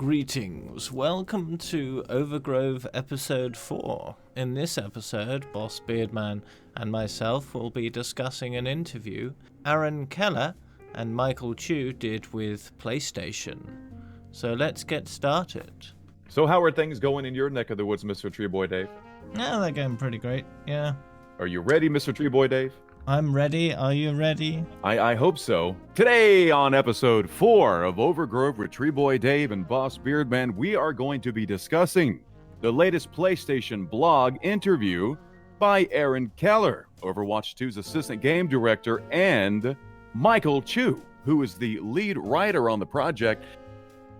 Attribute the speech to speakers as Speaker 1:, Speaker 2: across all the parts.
Speaker 1: Greetings, welcome to Overgrove episode 4. In this episode, Boss Beardman and myself will be discussing an interview Aaron Keller and Michael Chu did with PlayStation. So let's get started.
Speaker 2: So how are things going in your neck of the woods, Mr. Treeboy Dave?
Speaker 1: Yeah, they're going pretty great, yeah.
Speaker 2: Are you ready, Mr. Treeboy Dave?
Speaker 1: I'm ready, are you ready?
Speaker 2: I hope so. Today on episode 4 of Overgrove with Treeboy Dave and Boss Beardman, we are going to be discussing the latest PlayStation blog interview by Aaron Keller, Overwatch 2's assistant game director, and Michael Chu, who is the lead writer on the project.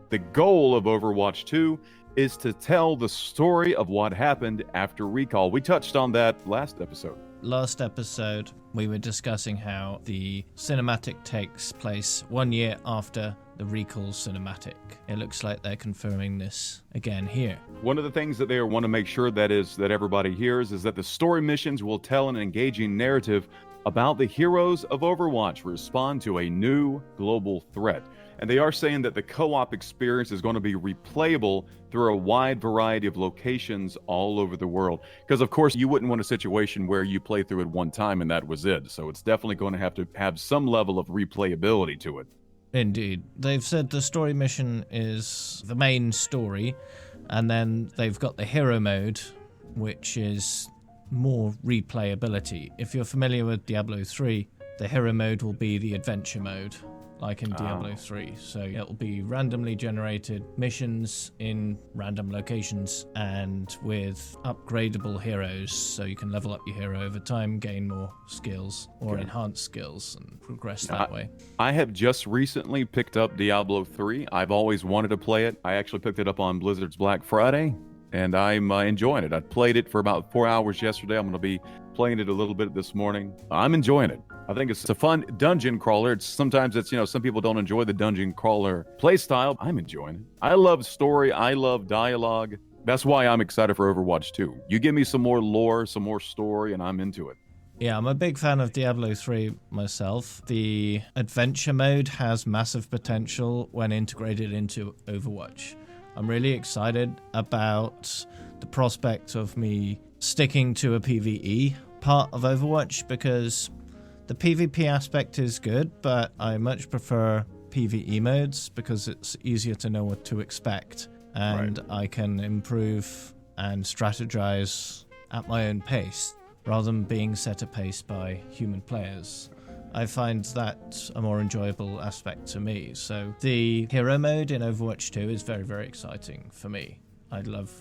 Speaker 2: The goal of Overwatch 2 is to tell the story of what happened after Recall. We touched on that last episode.
Speaker 1: Last episode, we were discussing how the cinematic takes place 1 year after the Recall cinematic. It looks like they're confirming this again here.
Speaker 2: One of the things that they want to make sure that everybody hears is that the story missions will tell an engaging narrative about the heroes of Overwatch respond to a new global threat. And they are saying that the co-op experience is going to be replayable through a wide variety of locations all over the world. Because, of course, you wouldn't want a situation where you play through it one time and that was it. So it's definitely going to have some level of replayability to it.
Speaker 1: Indeed. They've said the story mission is the main story, and then they've got the hero mode, which is more replayability. If you're familiar with Diablo 3, the hero mode will be the adventure mode, like in Diablo 3. So it will be randomly generated missions in random locations and with upgradable heroes, so you can level up your hero over time, gain more skills or enhance skills and progress that way.
Speaker 2: I have just recently picked up Diablo 3. I've always wanted to play it. I actually picked it up on Blizzard's Black Friday, and I'm enjoying it. I played it for about 4 hours yesterday. I'm going to be playing it a little bit this morning. I'm enjoying it. I think it's a fun dungeon crawler. Sometimes some people don't enjoy the dungeon crawler play style. I'm enjoying it. I love story. I love dialogue. That's why I'm excited for Overwatch 2. You give me some more lore, some more story, and I'm into it.
Speaker 1: Yeah, I'm a big fan of Diablo 3 myself. The adventure mode has massive potential when integrated into Overwatch. I'm really excited about the prospect of me sticking to a PvE part of Overwatch, because the PvP aspect is good, but I much prefer PvE modes because it's easier to know what to expect, and I can improve and strategize at my own pace rather than being set a pace by human players. I find that a more enjoyable aspect to me. So the hero mode in Overwatch 2 is very, very exciting for me. I'd love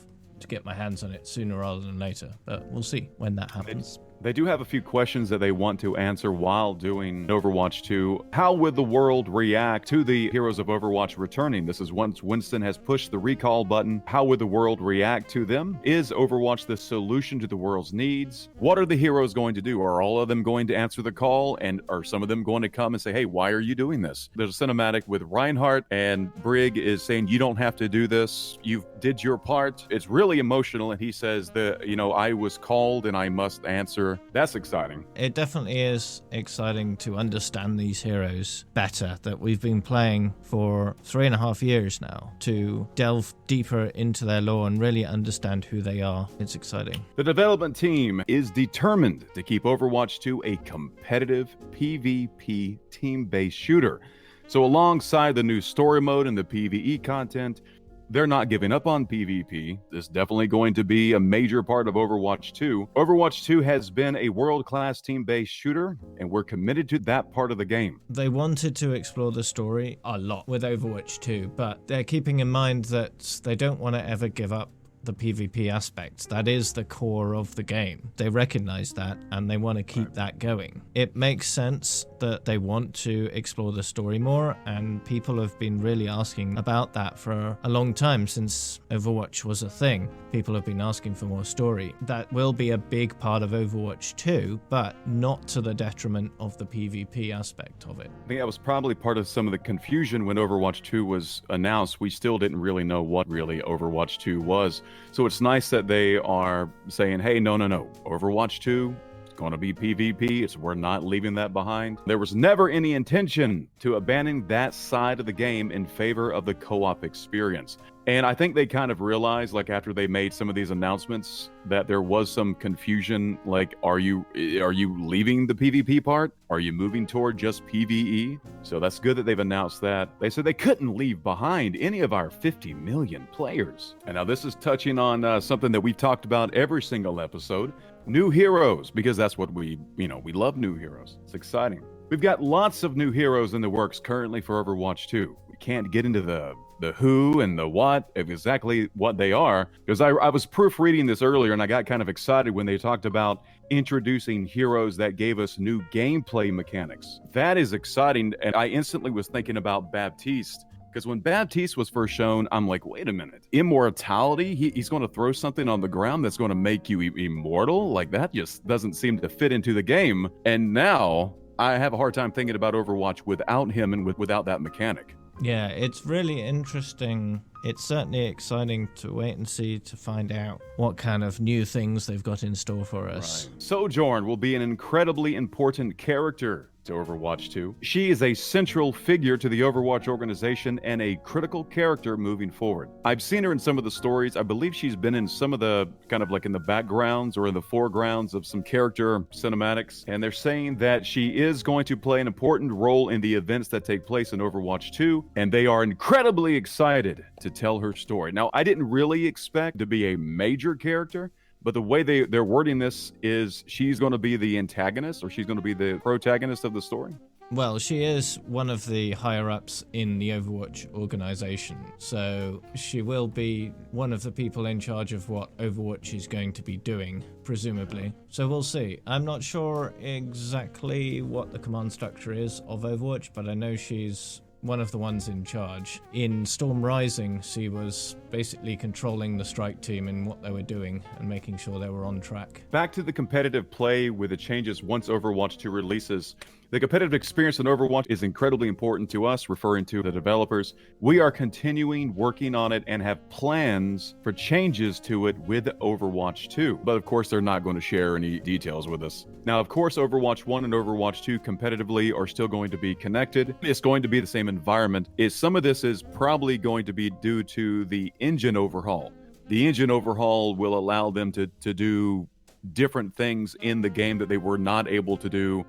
Speaker 1: to get my hands on it sooner rather than later, but we'll see when that happens.
Speaker 2: They do have a few questions that they want to answer while doing Overwatch 2. How would the world react to the heroes of Overwatch returning? This is once Winston has pushed the recall button. How would the world react to them? Is Overwatch the solution to the world's needs? What are the heroes going to do? Are all of them going to answer the call? And are some of them going to come and say, hey, why are you doing this? There's a cinematic with Reinhardt, and Brig is saying, you don't have to do this. You did your part. It's really emotional. And he says I was called and I must answer. That's exciting.
Speaker 1: It definitely is exciting to understand these heroes better, that we've been playing for 3.5 years now, to delve deeper into their lore and really understand who they are. It's exciting.
Speaker 2: The development team is determined to keep Overwatch 2 a competitive PvP team-based shooter. So alongside the new story mode and the PvE content, they're not giving up on PvP. This is definitely going to be a major part of Overwatch 2. Overwatch 2 has been a world-class team-based shooter, and we're committed to that part of the game.
Speaker 1: They wanted to explore the story a lot with Overwatch 2, but they're keeping in mind that they don't want to ever give up the PvP aspect. That is the core of the game. They recognize that and they want to keep that going. It makes sense that they want to explore the story more, and people have been really asking about that for a long time. Since Overwatch was a thing, people have been asking for more story. That will be a big part of Overwatch 2, but not to the detriment of the PvP aspect of it.
Speaker 2: I think that was probably part of some of the confusion when Overwatch 2 was announced. We still didn't really know what really Overwatch 2 was. So it's nice that they are saying, hey, no. Overwatch 2 going to be PvP. We're not leaving that behind. There was never any intention to abandon that side of the game in favor of the co-op experience. And I think they kind of realized, like, after they made some of these announcements, that there was some confusion. Like, are you leaving the PvP part? Are you moving toward just PvE? So that's good that they've announced that. They said they couldn't leave behind any of our 50 million players. And now this is touching on something that we've talked about every single episode: new heroes, because that's what we love new heroes. It's exciting. We've got lots of new heroes in the works currently for Overwatch 2. We can't get into the who and the what of exactly what they are, because I was proofreading this earlier and I got kind of excited when they talked about introducing heroes that gave us new gameplay mechanics. That is exciting, and I instantly was thinking about Baptiste, because when Baptiste was first shown, I'm like, wait a minute, immortality? He's going to throw something on the ground that's going to make you immortal? Like, that just doesn't seem to fit into the game. And now I have a hard time thinking about Overwatch without him and without that mechanic.
Speaker 1: Yeah, it's really interesting. It's certainly exciting to wait and see to find out what kind of new things they've got in store for us.
Speaker 2: Right. Sojourn will be an incredibly important character to Overwatch 2. She is a central figure to the Overwatch organization and a critical character moving forward. I've seen her in some of the stories. I believe she's been in some of the kind of like in the backgrounds or in the foregrounds of some character cinematics, and they're saying that she is going to play an important role in the events that take place in Overwatch 2, and they are incredibly excited to tell her story. Now, I didn't really expect to be a major character, but the way they're wording this is she's going to be the antagonist, or she's going to be the protagonist of the story.
Speaker 1: Well, she is one of the higher-ups in the Overwatch organization, so she will be one of the people in charge of what Overwatch is going to be doing, presumably. So we'll see. I'm not sure exactly what the command structure is of Overwatch, but I know she's one of the ones in charge. In Storm Rising, she was basically controlling the strike team and what they were doing and making sure they were on track.
Speaker 2: Back to the competitive play with the changes once Overwatch 2 releases. The competitive experience in Overwatch is incredibly important to us, referring to the developers. We are continuing working on it and have plans for changes to it with Overwatch 2. But of course, they're not going to share any details with us. Now, of course, Overwatch 1 and Overwatch 2 competitively are still going to be connected. It's going to be the same environment. Some of this is probably going to be due to the engine overhaul. The engine overhaul will allow them to do different things in the game that they were not able to do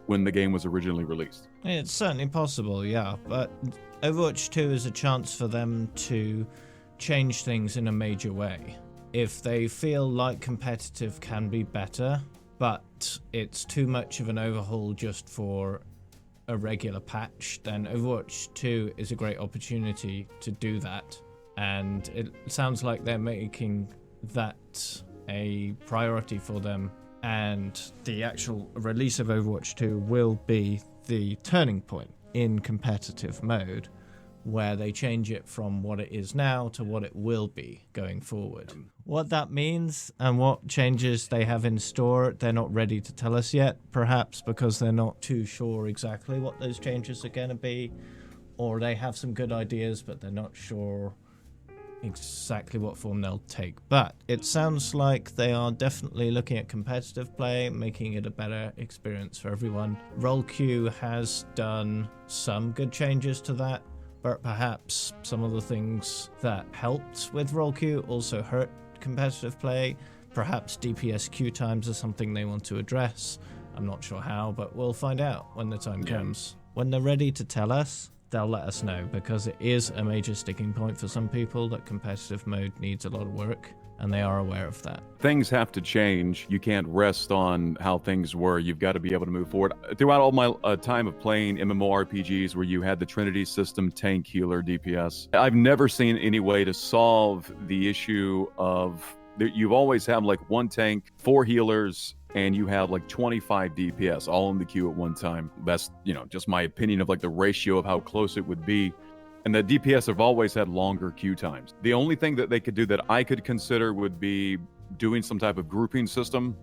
Speaker 2: when the game was originally released.
Speaker 1: It's certainly possible, yeah, but Overwatch 2 is a chance for them to change things in a major way. If they feel like competitive can be better, but it's too much of an overhaul just for a regular patch, then Overwatch 2 is a great opportunity to do that. And it sounds like they're making that a priority for them. And the actual release of Overwatch 2 will be the turning point in competitive mode, where they change it from what it is now to what it will be going forward. What that means and what changes they have in store, they're not ready to tell us yet, perhaps because they're not too sure exactly what those changes are going to be, or they have some good ideas, but they're not sure exactly what form they'll take. But it sounds like they are definitely looking at competitive play, making it a better experience for everyone. Role queue has done some good changes to that, but perhaps some of the things that helped with role queue also hurt competitive play. Perhaps DPS queue times are something they want to address. I'm not sure how, but we'll find out when the time comes. When they're ready to tell us, they'll let us know, because it is a major sticking point for some people that competitive mode needs a lot of work, and they are aware of that.
Speaker 2: Things have to change. You can't rest on how things were. You've got to be able to move forward. Throughout all my time of playing MMORPGs where you had the Trinity system, tank, healer, DPS, I've never seen any way to solve the issue of you've always had like one tank, 4 healers, and you have like 25 DPS all in the queue at one time. That's, just my opinion of like the ratio of how close it would be. And the DPS have always had longer queue times. The only thing that they could do that I could consider would be doing some type of grouping system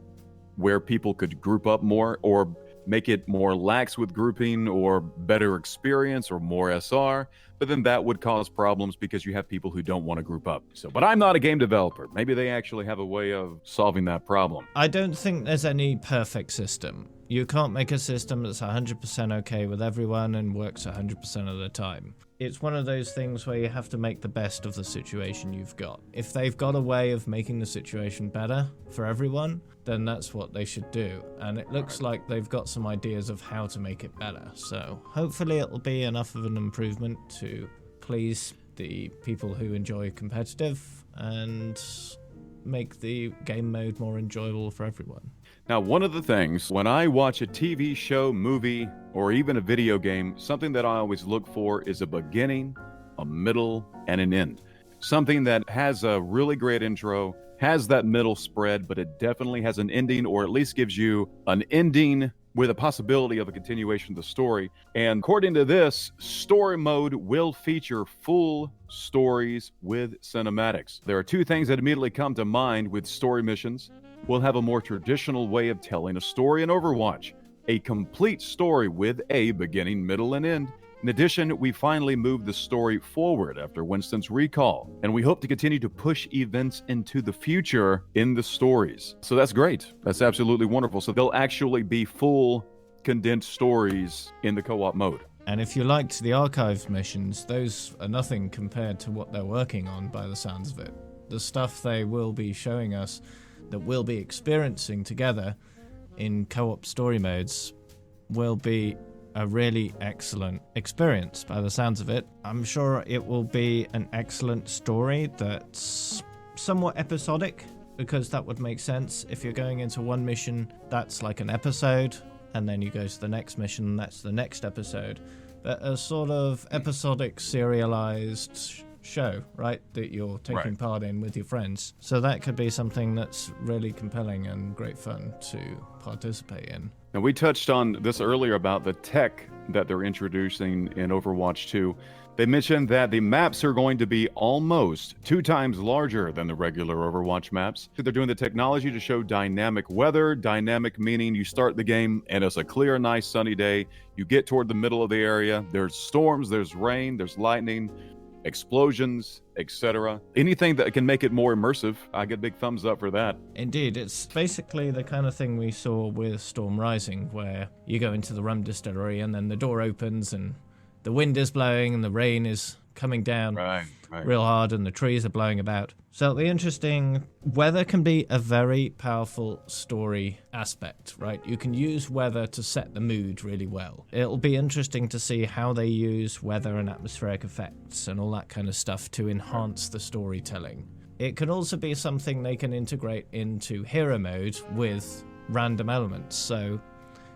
Speaker 2: where people could group up more, or make it more lax with grouping or better experience or more SR, but then that would cause problems because you have people who don't want to group up. So, but I'm not a game developer. Maybe they actually have a way of solving that problem.
Speaker 1: I don't think there's any perfect system. You can't make a system that's 100% okay with everyone and works 100% of the time. It's one of those things where you have to make the best of the situation you've got. If they've got a way of making the situation better for everyone, then that's what they should do. And it looks like they've got some ideas of how to make it better. So hopefully it'll be enough of an improvement to please the people who enjoy competitive and make the game mode more enjoyable for everyone.
Speaker 2: Now, one of the things, when I watch a TV show, movie, or even a video game, something that I always look for is a beginning, a middle, and an end. Something that has a really great intro, has that middle spread, but it definitely has an ending, or at least gives you an ending with a possibility of a continuation of the story. And according to this, story mode will feature full stories with cinematics. There are two things that immediately come to mind with story missions. We'll have a more traditional way of telling a story in Overwatch, a complete story with a beginning, middle, and end. In addition, we finally moved the story forward after Winston's recall, and we hope to continue to push events into the future in the stories. So that's great. That's absolutely wonderful. So they'll actually be full, condensed stories in the co-op mode.
Speaker 1: And if you liked the archives missions, those are nothing compared to what they're working on by the sounds of it. The stuff they will be showing us that we'll be experiencing together in co-op story modes will be a really excellent experience by the sounds of it. I'm sure it will be an excellent story that's somewhat episodic, because that would make sense. If you're going into one mission, that's like an episode, and then you go to the next mission, that's the next episode. But a sort of episodic serialized show, right, that you're taking part in with your friends. So that could be something that's really compelling and great fun to participate in.
Speaker 2: Now, we touched on this earlier about the tech that they're introducing in Overwatch 2. They mentioned that the maps are going to be almost 2 times larger than the regular Overwatch maps. They're doing the technology to show dynamic weather. Dynamic meaning you start the game and it's a clear, nice, sunny day. You get toward the middle of the area. There's storms, there's rain, there's lightning, explosions, etc. Anything that can make it more immersive, I get a big thumbs up for that.
Speaker 1: Indeed, it's basically the kind of thing we saw with Storm Rising, where you go into the rum distillery and then the door opens and the wind is blowing and the rain is coming down real hard and the trees are blowing about. So it'll be interesting. Weather can be a very powerful story aspect, right? You can use weather to set the mood really well. It'll be interesting to see how they use weather and atmospheric effects and all that kind of stuff to enhance the storytelling. It can also be something they can integrate into hero mode with random elements. So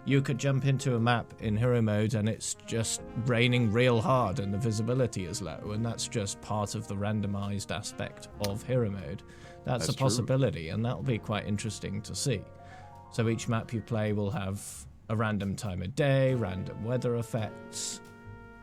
Speaker 1: you could jump into a map in hero mode and it's just raining real hard and the visibility is low, and that's just part of the randomized aspect of hero mode. That's a possibility, and that'll be quite interesting to see. So each map you play will have a random time of day, random weather effects.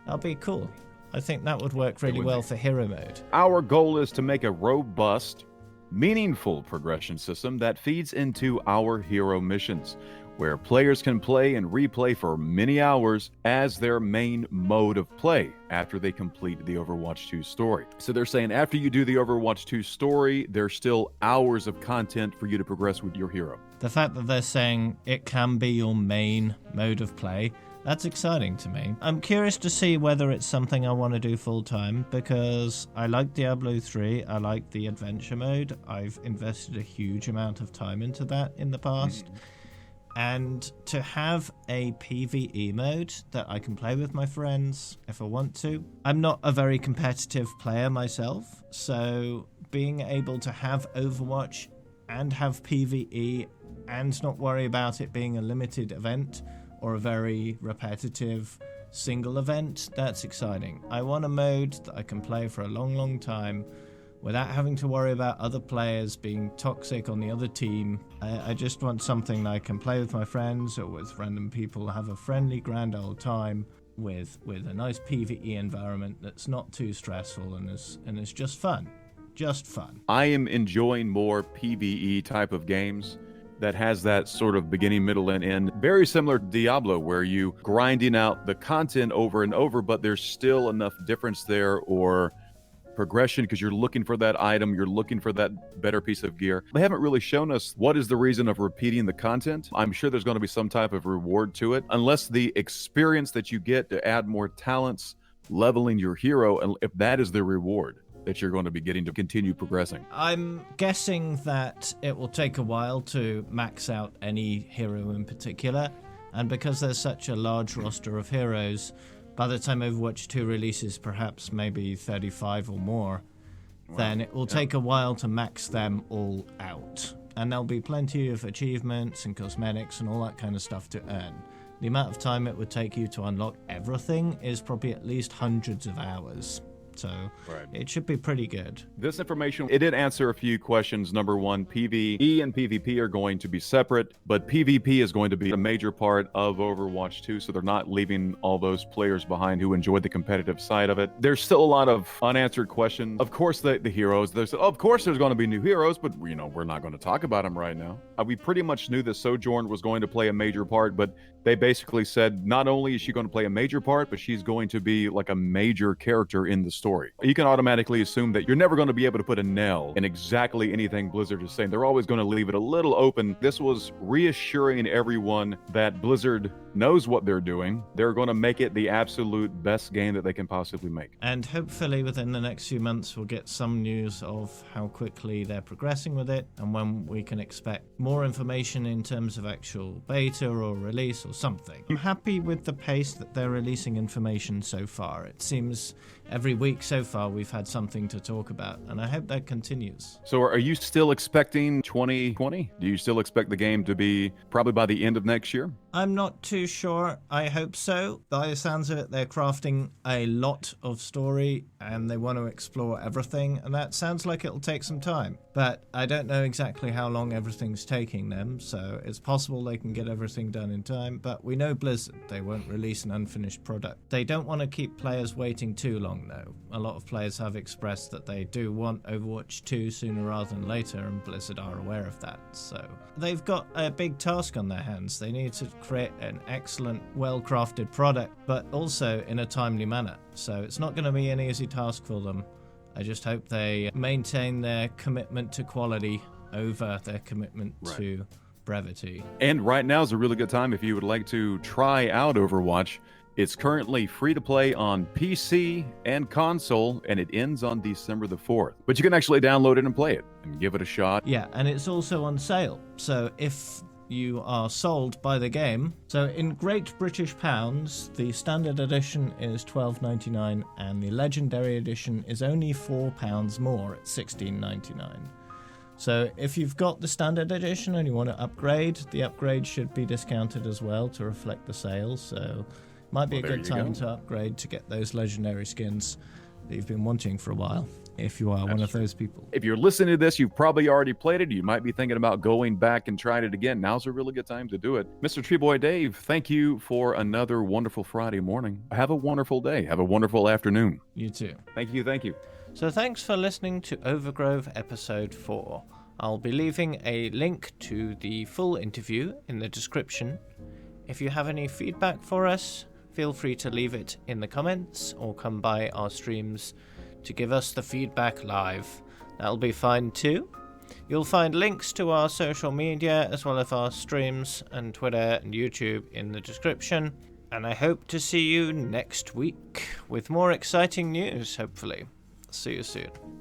Speaker 1: That'll be cool. I think that would work really well for hero mode.
Speaker 2: Our goal is to make a robust, meaningful progression system that feeds into our hero missions, where players can play and replay for many hours as their main mode of play after they complete the Overwatch 2 story. So they're saying after you do the Overwatch 2 story, there's still hours of content for you to progress with your hero.
Speaker 1: The fact that they're saying it can be your main mode of play, that's exciting to me. I'm curious to see whether it's something I want to do full time, because I like Diablo 3, I like the adventure mode. I've invested a huge amount of time into that in the past. And to have a PvE mode that I can play with my friends if I want to. I'm not a very competitive player myself, so being able to have Overwatch and have PvE and not worry about it being a limited event or a very repetitive single event, that's exciting. I want a mode that I can play for a long, long time without having to worry about other players being toxic on the other team. I just want something that I can play with my friends or with random people, have a friendly, grand old time with a nice PvE environment that's not too stressful and is just fun. Just fun.
Speaker 2: I am enjoying more PvE type of games that has that sort of beginning, middle, and end. Very similar to Diablo, where you grinding out the content over and over, but there's still enough difference there or progression because you're looking for that item, you're looking for that better piece of gear. They haven't really shown us what is the reason of repeating the content. I'm sure there's going to be some type of reward to it, unless the experience that you get to add more talents, leveling your hero, and if that is the reward that you're going to be getting to continue progressing.
Speaker 1: I'm guessing that it will take a while to max out any hero in particular, and because there's such a large roster of heroes, by the time Overwatch 2 releases perhaps maybe 35 or more, then it will take a while to max them all out. And there'll be plenty of achievements and cosmetics and all that kind of stuff to earn. The amount of time it would take you to unlock everything is probably at least hundreds of hours. So it should be pretty good.
Speaker 2: This information, it did answer a few questions. Number one, PvE and PvP are going to be separate, but PvP is going to be a major part of Overwatch 2, so they're not leaving all those players behind who enjoyed the competitive side of it. There's still a lot of unanswered questions. Of course, the heroes, of course there's going to be new heroes, but we're not going to talk about them right now. We pretty much knew that Sojourn was going to play a major part, but they basically said not only is she going to play a major part, but she's going to be like a major character in the story. You can automatically assume that you're never going to be able to put a nail in exactly anything Blizzard is saying. They're always going to leave it a little open. This was reassuring everyone that Blizzard knows what they're doing. They're going to make it the absolute best game that they can possibly make.
Speaker 1: And hopefully within the next few months we'll get some news of how quickly they're progressing with it and when we can expect more information in terms of actual beta or release or something. I'm happy with the pace that they're releasing information so far. It seems every week so far we've had something to talk about, and I hope that continues.
Speaker 2: So are you still expecting 2020? Do you still expect the game to be probably by the end of next year?
Speaker 1: I'm not too sure. I hope so. By the sounds of it, they're crafting a lot of story and they want to explore everything, and that sounds like it'll take some time. But I don't know exactly how long everything's taking them, so it's possible they can get everything done in time, but we know Blizzard, they won't release an unfinished product. They don't want to keep players waiting too long though. A lot of players have expressed that they do want Overwatch 2 sooner rather than later, and Blizzard are aware of that. So they've got a big task on their hands. They need to create an excellent, well-crafted product, but also in a timely manner. So it's not going to be an easy task for them. I just hope they maintain their commitment to quality over their commitment to brevity.
Speaker 2: And right now is a really good time if you would like to try out Overwatch. It's currently free to play on PC and console, and it ends on December the 4th. But you can actually download it and play it and give it a shot.
Speaker 1: Yeah, and it's also on sale. So if you are sold by the game, so in Great British Pounds, the standard edition is $12.99 and the legendary edition is only £4 more at $16.99. So if you've got the standard edition and you want to upgrade, the upgrade should be discounted as well to reflect the sales. So might be a good time to upgrade to get those legendary skins that you've been wanting for a while, if you are one of those people.
Speaker 2: If you're listening to this, you've probably already played it. You might be thinking about going back and trying it again. Now's a really good time to do it. Mr. Treeboy Dave, thank you for another wonderful Friday morning. Have a wonderful day. Have a wonderful afternoon.
Speaker 1: You too.
Speaker 2: Thank you. Thank you.
Speaker 1: So thanks for listening to Overgrove episode 4. I'll be leaving a link to the full interview in the description. If you have any feedback for us, feel free to leave it in the comments or come by our streams to give us the feedback live. That'll be fine too. You'll find links to our social media as well as our streams and Twitter and YouTube in the description. And I hope to see you next week with more exciting news, hopefully. See you soon.